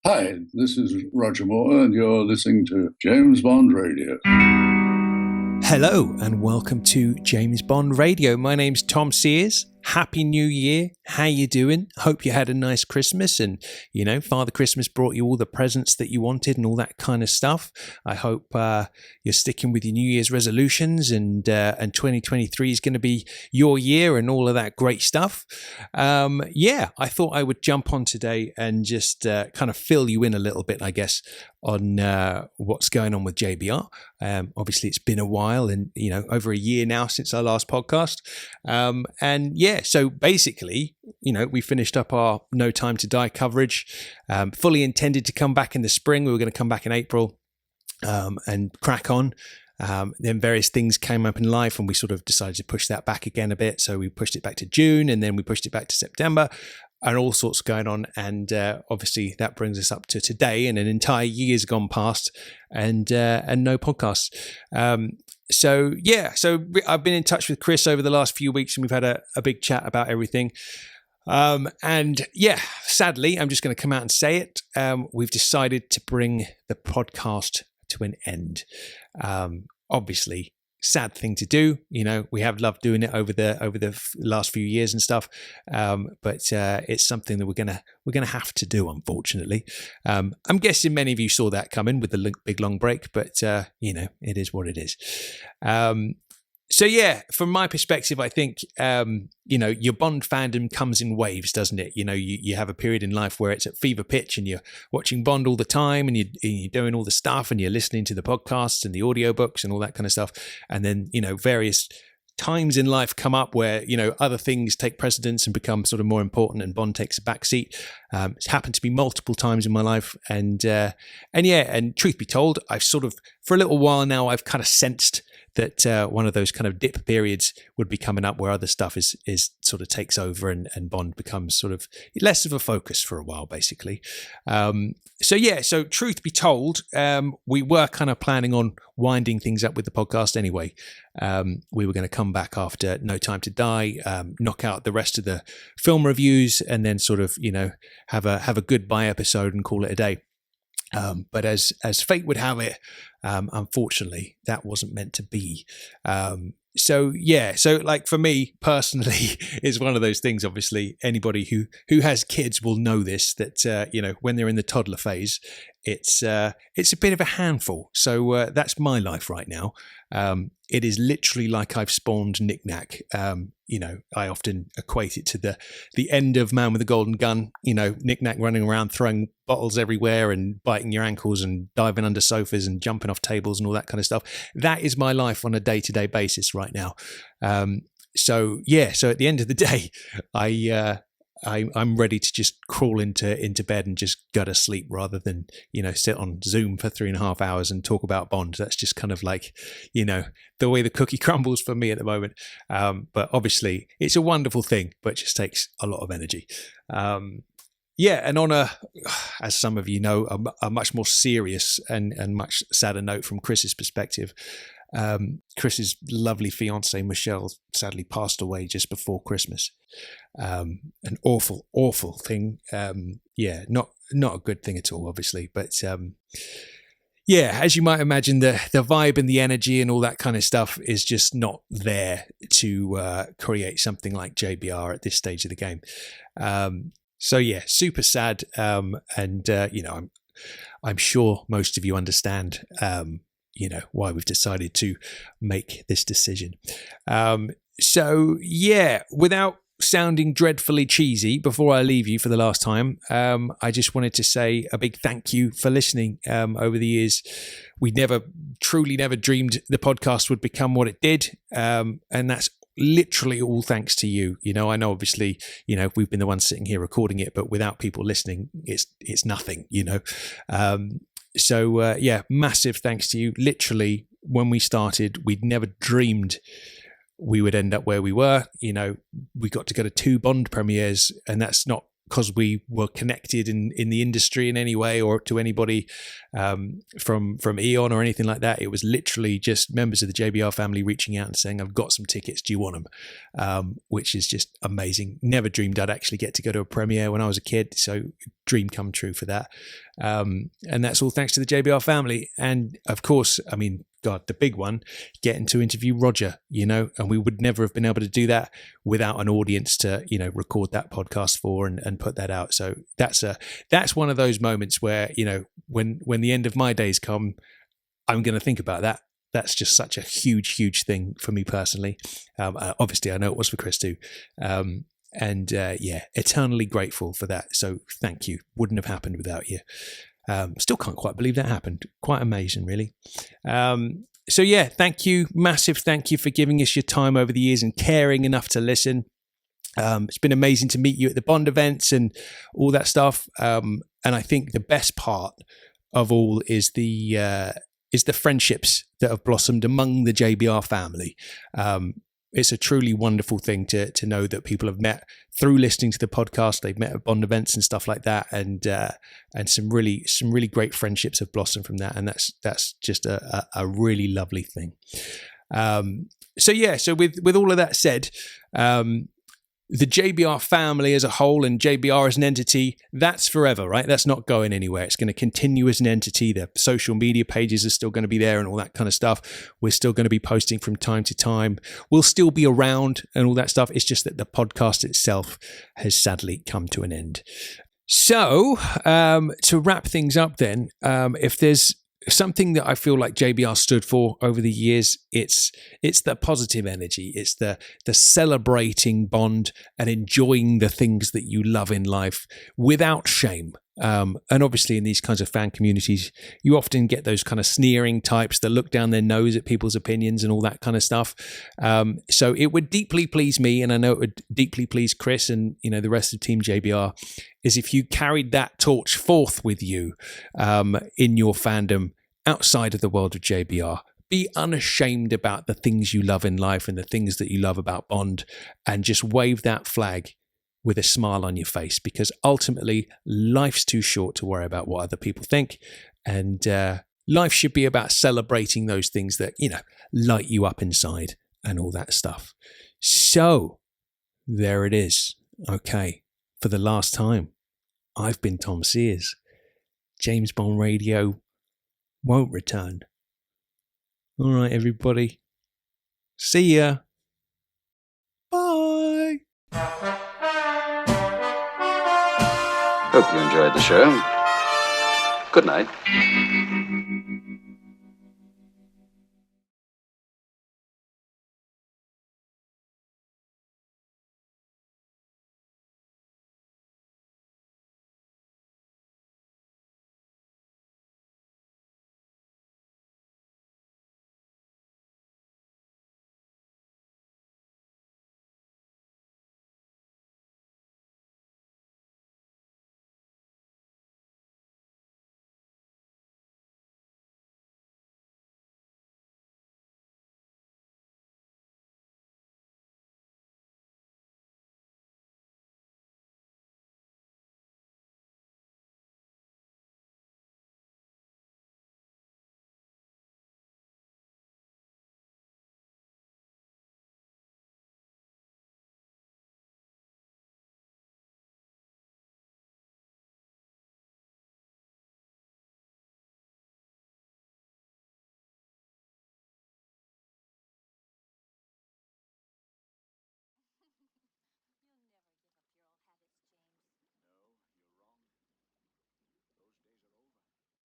Hi, this is Roger Moore, and you're listening to James Bond Radio. Hello and welcome to James Bond Radio. My name's Tom Sears. Happy New Year. How you doing? Hope you had a nice Christmas and, Father Christmas brought you all the presents that you wanted and all that kind of stuff. I hope you're sticking with your New Year's resolutions and 2023 is going to be your year and all of that great stuff. I thought I would jump on today and just kind of fill you in a little bit, I guess, on what's going on with JBR. Obviously, it's been a while and, over a year now since our last podcast. So basically, we finished up our No Time to Die coverage, fully intended to come back in the spring. We were going to come back in April and crack on. Then various things came up in life and we sort of decided to push that back again a bit. So we pushed it back to June and then we pushed it back to September and all sorts going on. And obviously that brings us up to today and an entire year's gone past and no podcasts. So I've been in touch with Chris over the last few weeks and we've had a big chat about everything. Sadly, I'm just going to come out and say it. We've decided to bring the podcast to an end. Obviously, sad thing to do. We have loved doing it over the last few years and stuff. But it's something that we're gonna have to do, unfortunately. I'm guessing many of you saw that coming with the big long break, but it is what it is. From my perspective, I think, your Bond fandom comes in waves, doesn't it? You have a period in life where it's at fever pitch and you're watching Bond all the time and you're doing all the stuff and you're listening to the podcasts and the audiobooks and all that kind of stuff. And then, various times in life come up where, other things take precedence and become sort of more important and Bond takes a backseat. It's happened to me multiple times in my life. And truth be told, I've sort of, for a little while now, I've kind of sensed that one of those kind of dip periods would be coming up where other stuff is sort of takes over and Bond becomes sort of less of a focus for a while, basically. So truth be told, we were kind of planning on winding things up with the podcast anyway. We were going to come back after No Time to Die, knock out the rest of the film reviews and then sort of, have a goodbye episode and call it a day. But as fate would have it, unfortunately, that wasn't meant to be. So like for me personally, it's one of those things. Obviously, anybody who has kids will know this. That when they're in the toddler phase, it's a bit of a handful. So that's my life right now. It is literally like I've spawned Knick-Knack. I often equate it to the end of Man with the Golden Gun. Knick-Knack running around throwing bottles everywhere and biting your ankles and diving under sofas and jumping off tables and all that kind of stuff. That is my life on a day-to-day basis right now. So at the end of the day, I'm ready to just crawl into bed and just go to sleep rather than, sit on Zoom for 3.5 hours and talk about Bond. That's just kind of like, the way the cookie crumbles for me at the moment. But obviously it's a wonderful thing, but it just takes a lot of energy. And on as some of you know, a much more serious and much sadder note from Chris's perspective, Chris's lovely fiancée Michelle sadly passed away just before Christmas. An awful thing. Not a good thing at all, obviously, but as you might imagine, the vibe and the energy and all that kind of stuff is just not there to create something like JBR at this stage of the game. Super sad. I'm sure most of you understand why we've decided to make this decision. Without sounding dreadfully cheesy, before I leave you for the last time, I just wanted to say a big thank you for listening over the years. We never dreamed the podcast would become what it did, and that's literally all thanks to you. I know obviously, we've been the ones sitting here recording it, but without people listening, it's nothing, massive thanks to you. Literally, when we started, we'd never dreamed we would end up where we were. We got to go to 2 Bond premieres, and that's not because we were connected in the industry in any way, or to anybody from Eon or anything like that. It was literally just members of the JBR family reaching out and saying, I've got some tickets, do you want them? Which is just amazing. Never dreamed I'd actually get to go to a premiere when I was a kid, so dream come true for that. And that's all thanks to the JBR family. And of course, I mean, God, the big one, getting to interview Roger, and we would never have been able to do that without an audience to, record that podcast for and put that out. So that's one of those moments where, when the end of my days come, I'm going to think about that. That's just such a huge, huge thing for me personally. Obviously, I know it was for Chris too. Eternally grateful for that. So thank you. Wouldn't have happened without you. Still can't quite believe that happened. Quite amazing, really. Thank you. Massive thank you for giving us your time over the years and caring enough to listen. It's been amazing to meet you at the Bond events and all that stuff. And I think the best part of all is the friendships that have blossomed among the JBR family. It's a truly wonderful thing to know that people have met through listening to the podcast. They've met at Bond events and stuff like that, and some really great friendships have blossomed from that, and that's just a really lovely thing. So with all of that said, the JBR family as a whole and JBR as an entity, that's forever, right? That's not going anywhere. It's going to continue as an entity. The social media pages are still going to be there and all that kind of stuff. We're still going to be posting from time to time. We'll still be around and all that stuff. It's just that the podcast itself has sadly come to an end. So to wrap things up then, if there's something that I feel like JBR stood for over the years, it's the positive energy. It's the celebrating Bond and enjoying the things that you love in life without shame. And obviously in these kinds of fan communities, you often get those kind of sneering types that look down their nose at people's opinions and all that kind of stuff. So it would deeply please me, and I know it would deeply please Chris and the rest of Team JBR, is if you carried that torch forth with you in your fandom outside of the world of JBR. Be unashamed about the things you love in life and the things that you love about Bond, and just wave that flag with a smile on your face, because ultimately life's too short to worry about what other people think, and life should be about celebrating those things that light you up inside and all that stuff. So there it is. Okay, for the last time, I've been Tom Sears. James Bond Radio won't return. All right, everybody. See ya. Bye. Hope you enjoyed the show. Good night.